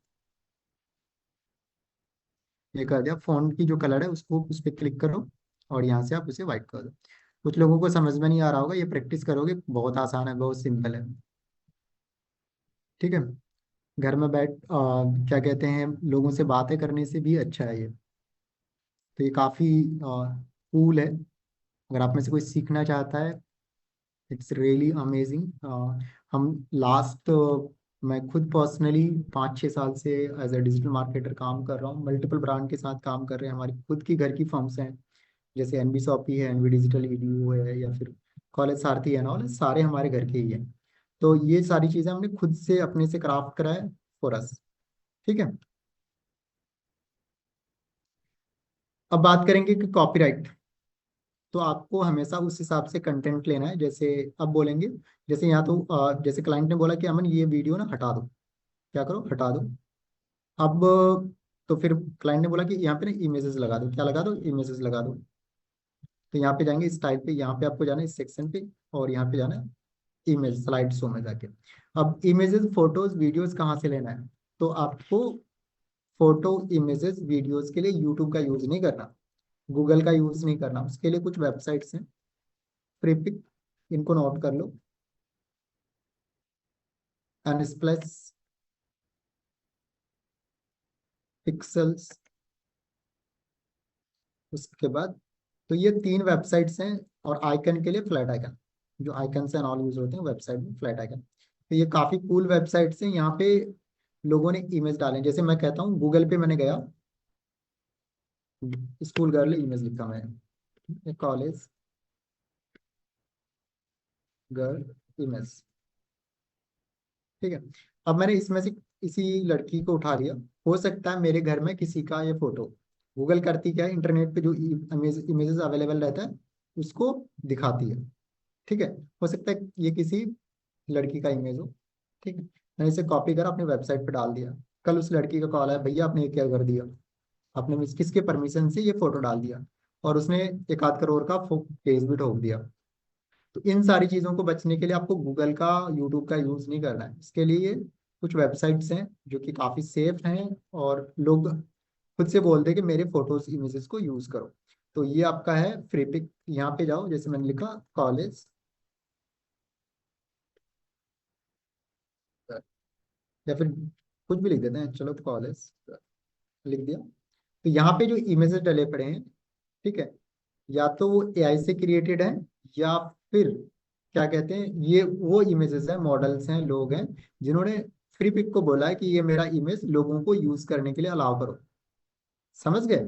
ये कर दिया। फॉन्ट की जो कलर है उसको उस पर क्लिक करो और यहाँ से आप उसे वाइट कर दो। कुछ लोगों को समझ में नहीं आ रहा होगा, ये प्रैक्टिस करोगे, बहुत आसान है, बहुत सिंपल है। ठीक है। घर में बैठ क्या कहते हैं, लोगों से बातें करने से भी अच्छा है ये। तो ये काफ़ी कूल है। अगर आप में से कोई सीखना चाहता है, इट्स रियली अमेजिंग। हम लास्ट मैं खुद पर्सनली 5-6 साल से एज अ डिजिटल मार्केटर काम कर रहा हूँ, मल्टीपल ब्रांड के साथ काम कर रहे हैं। हमारी खुद की घर की फर्म्स हैं, जैसे एनबी शॉपी है, एनबी डिजिटल वीडियो है, या फिर कॉलेज सारथी है, ऑल सारे हमारे घर के ही हैं। तो ये सारी चीज़ें हमने खुद से अपने से क्राफ्ट करा है फॉर अस। ठीक है। अब बात करेंगे कि कॉपीराइट। तो आपको हमेशा उस हिसाब से कंटेंट लेना है, जैसे अब बोलेंगे, जैसे यहाँ तो जैसे क्लाइंट ने बोला कि अमन ये वीडियो ना हटा दो, क्या करो, हटा दो। अब तो फिर क्लाइंट ने बोला कि यहाँ पे ना इमेजेस लगा दो, क्या लगा दो, इमेजेस लगा दो। तो यहाँ पे जाएंगे स्टाइल पे, यहाँ पे आपको जाना है इस सेक्शन पे, और यहाँ पे जाना है इमेज स्लाइड शो में जाके। अब इमेजेस, फोटोज, वीडियोस कहाँ से लेना है, तो आपको फोटो, इमेजेस, वीडियोस के लिए यूट्यूब का यूज नहीं करना, गूगल का यूज नहीं करना। उसके लिए कुछ वेबसाइट्स हैं, प्रीपिक, इनको नोट कर लो, अनस्प्लेस, पिक्सल्स, उसके बाद, तो ये 3 वेबसाइट्स हैं। और आइकन के लिए फ्लैट आइकन, जो आइकन से ऑल यूज होते हैं वेबसाइट में, फ्लैट आइकन। तो ये काफी कूल वेबसाइट्स हैं। यहाँ पे लोगों ने इमेज डाले, जैसे मैं कहता हूँ गूगल पे मैंने गया, स्कूल गर्ल इमेज लिखा मैंने, कॉलेज गर्ल इमेज। ठीक है। अब मैंने इसमें से इसी लड़की को उठा लिया, हो सकता है मेरे घर में किसी का ये फोटो, गूगल करती क्या है, इंटरनेट पे जो इमेजेस अवेलेबल रहता है उसको दिखाती है। ठीक है, हो सकता है ये किसी लड़की का इमेज हो। ठीक है, मैंने इसे कॉपी करा अपनी वेबसाइट पे डाल दिया। कल उस लड़की का कॉल आया, भैया आपने ये क्या कर दिया, आपने किसके परमिशन से ये फोटो डाल दिया, और उसने 1 आध करोड़ का पेज भी ठोक दिया। तो इन सारी चीजों को बचने के लिए आपको गूगल का, यूट्यूब का यूज नहीं करना है। इसके लिए कुछ वेबसाइट्स हैं जो कि काफी सेफ हैं, और लोग खुद से बोलते हैं कि मेरे फोटोज इमेजेस को यूज करो। तो ये आपका है फ्री पिक। यहाँ पे जाओ, जैसे मैंने लिखा कॉलेज, या फिर कुछ भी लिख देते हैं, चलो कॉलेज लिख दिया। तो यहाँ पे जो इमेजेस डले पड़े हैं, ठीक है, या तो वो एआई से क्रिएटेड है, या फिर क्या कहते हैं, ये वो इमेजेस हैं, मॉडल्स हैं, लोग हैं जिन्होंने फ्री पिक को बोला है कि ये मेरा इमेज लोगों को यूज करने के लिए अलाउ करो। समझ गए?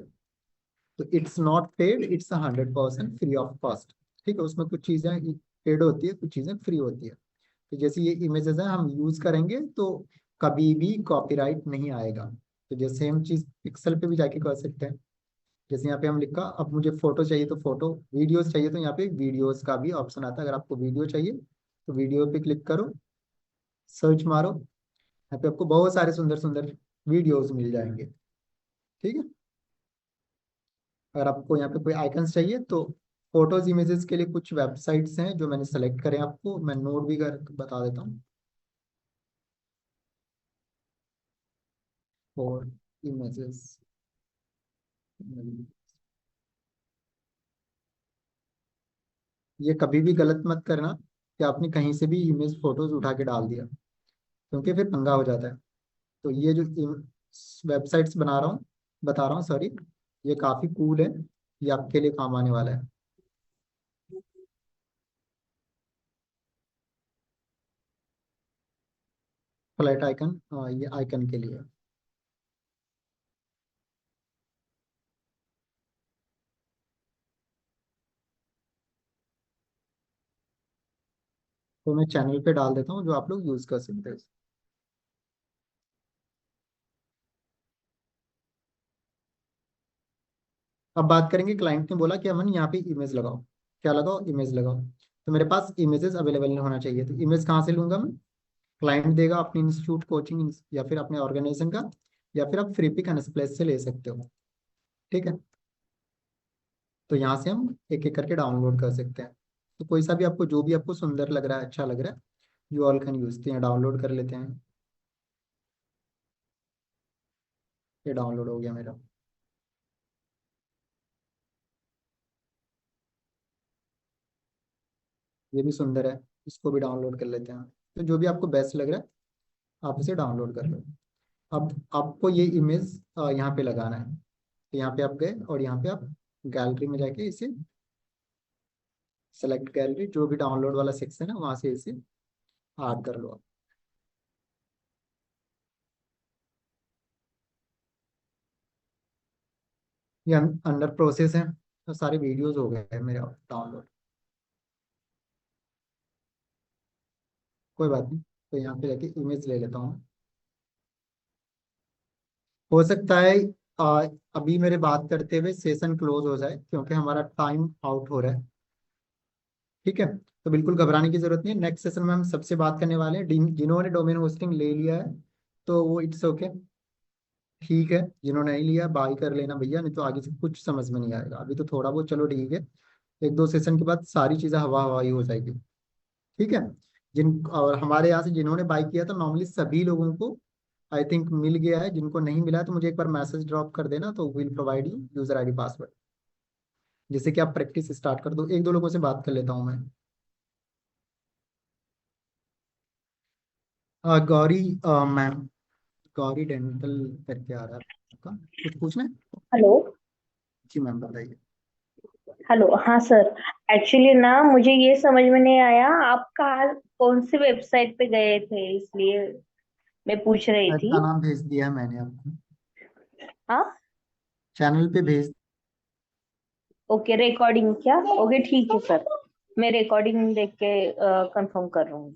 तो it's not paid, it's 100% free of cost. ठीक है, उसमें कुछ चीजें पेड होती है, कुछ चीजें फ्री होती है। तो जैसे ये इमेजेस हैं, हम यूज करेंगे तो कभी भी कॉपीराइट नहीं आएगा। तो जैसे हम चीज पिक्सल पे भी जाके कर सकते हैं। जैसे यहाँ पे हम लिखा, अब मुझे फोटो चाहिए तो फोटो, वीडियोस चाहिए तो यहाँ पे वीडियोस का भी ऑप्शन आता है। अगर आपको वीडियो चाहिए तो वीडियो पे क्लिक करो, सर्च मारो, यहाँ पे आपको बहुत सारे सुंदर सुंदर वीडियोस मिल जाएंगे। ठीक है, अगर आपको यहाँ पे कोई आइकन्स चाहिए तो फोटोज इमेजेस के लिए कुछ वेबसाइट्स हैं जो मैंने सेलेक्ट करे, आपको मैं नोट भी कर बता देता हूँ। फॉर इमेजेस, ये कभी भी गलत मत करना कि आपने कहीं से भी इमेज फोटोज उठा के डाल दिया, क्योंकि फिर पंगा हो जाता है। तो ये जो वेबसाइट्स बता रहा हूँ, सॉरी, ये काफी कूल है, ये आपके लिए काम आने वाला है। फ्लैट आइकन, ये आइकन के लिए है। तो मैं चैनल पे डाल देता हूँ जो आप लोग यूज कर सकते हैं। अब बात करेंगे, क्लाइंट ने बोला कि अमन यहाँ पे इमेज लगाओ। क्या लगाओ? इमेज लगाओ। तो मेरे पास इमेजेस अवेलेबल होना चाहिए, तो इमेज कहाँ से लूंगा मैं? क्लाइंट देगा अपने इंस्टीट्यूट, कोचिंग, या फिर अपने ऑर्गेनाइजेशन का, या फिर आप फ्री पिक एंड स्प्लैश से ले सकते हो। ठीक है, तो यहाँ से हम एक एक करके डाउनलोड कर सकते हैं। तो कोई सा भी आपको, जो भी आपको सुंदर लग रहा है, अच्छा लग रहा है, यू ऑल कैन यूज। तो यहाँ डाउनलोड कर लेते हैं। ये डाउनलोड हो गया मेरा। ये भी सुंदर है, इसको भी डाउनलोड कर लेते हैं। तो जो भी आपको बेस्ट लग रहा है आप इसे डाउनलोड कर लो। अब आपको ये इमेज यहाँ पे लगाना है। तो यहाँ पे आप गए और यहाँ पे आप गैलरी में जाके इसे सेलेक्ट, गैलरी जो भी डाउनलोड वाला सेक्शन है वहां से इसे ऐड कर लो आप। ये अंडर प्रोसेस है, तो सारे वीडियोस हो गए हैं मेरे डाउनलोड। कोई बात नहीं, तो यहाँ पे जाके इमेज ले लेता हूँ। हो सकता है आ, अभी मेरे बात करते हुए सेशन क्लोज हो जाए, क्योंकि हमारा टाइम आउट हो रहा है। ठीक है, तो बिल्कुल घबराने की जरूरत नहीं है। नेक्स्ट सेशन में हम सबसे बात करने वाले हैं जिन्होंने डोमेन होस्टिंग ले लिया है, तो वो इट्स ओके, ठीक है। जिन्होंने नहीं लिया बाय कर लेना भैया, नहीं तो आगे से कुछ समझ में नहीं आएगा। अभी तो थोड़ा बहुत चलो ठीक है, 1 2 सेशन के बाद सारी चीजें हवा हवाई हो जाएगी। ठीक है, जिन और हमारे यहाँ से जिन्होंने बाय किया था नॉर्मली सभी लोगों को आई थिंक मिल गया है। जिनको नहीं मिला है तो मुझे एक बार मैसेज ड्रॉप कर देना, तो will provide you user ID password, जिससे कि आप प्रैक्टिस स्टार्ट कर दो। 1 2 लोगों से बात कर लेता हूँ मैं। गौरी मैम, गौरी डेंटल करके आ रहा है आपका, कुछ पूछना है? हेलो। जी मैम बताइए। हेलो, हाँ सर। एक्चुअली ना मुझे ये समझ में नहीं आया आप कहाँ कौन सी वेबसाइट पे गए थे, इसलिए मैं पूछ रही वेबसाइट थी। का नाम भेज दिया है मैंने आपको, हाँ। चैनल पे भेज। ओके, रिकॉर्डिंग क्या? ओके ठीक है सर, मैं रिकॉर्डिंग देख के कंफर्म कर रहा हूँ।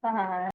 हाँ हाँ